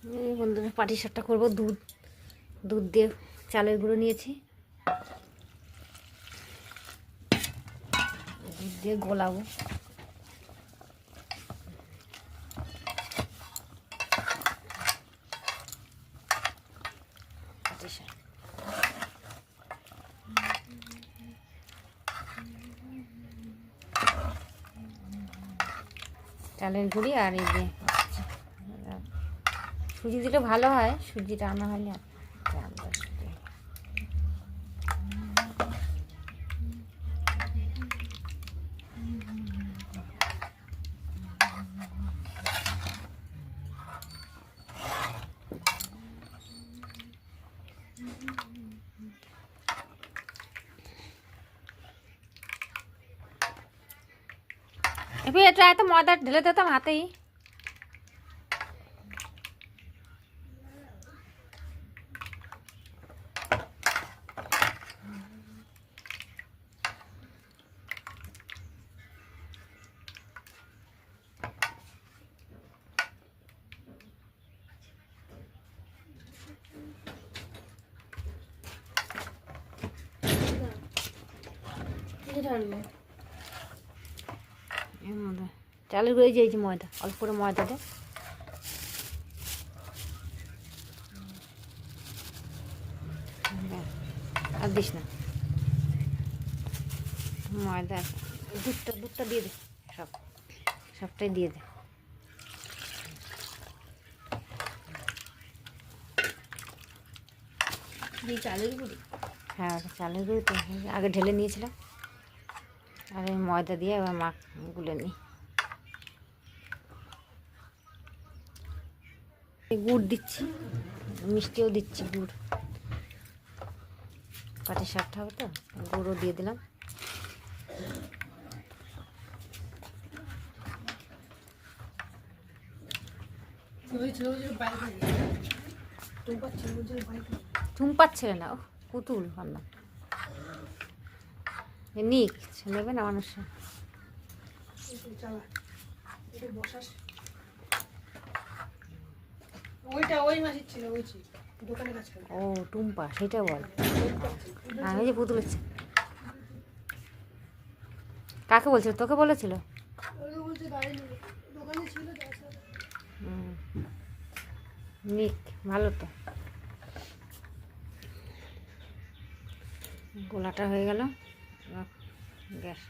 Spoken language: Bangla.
এই বন্ধুরা পাটিসাপটা করবো। দুধ দিয়ে চালের গুঁড়ো নিয়েছি, দুধ দিয়ে গোলাবো। চালের গুঁড়ি আর এই যে সুজি দিলে ভালো হয়, সুজিটা আনা হয়নি। এটা এত ময়দা ঢেলে দিতাম হাতেই। চালের গুঁড়ো যে ময়দা, অল্প করে ময়দা দে। আর দিস না ময়দা, দুধটা দিয়ে দে, সবটাই দিয়ে দে। চালের গুঁড়ি, হ্যাঁ চালের গুঁড়ি তো আগে ঢেলে নিয়েছিলাম, আর এই ময়দা দিয়ে এবার গুলে নিই। গুড় দিচ্ছি, মিষ্টিও দিচ্ছি, গুড় পাটিসাপটা হবে তো, গুঁড়ও দিয়ে দিলাম। চুম পাচ্ছিল না, পুতুল বান্না নিক নেবে না মানুষ। ও টুম্পা, সেটা বল। আমি যে পুতুল হচ্ছে, কাকে বলছিল? তোকে বলেছিল? নিক, ভালো তো। গোলাটা হয়ে গেল, গ্যাস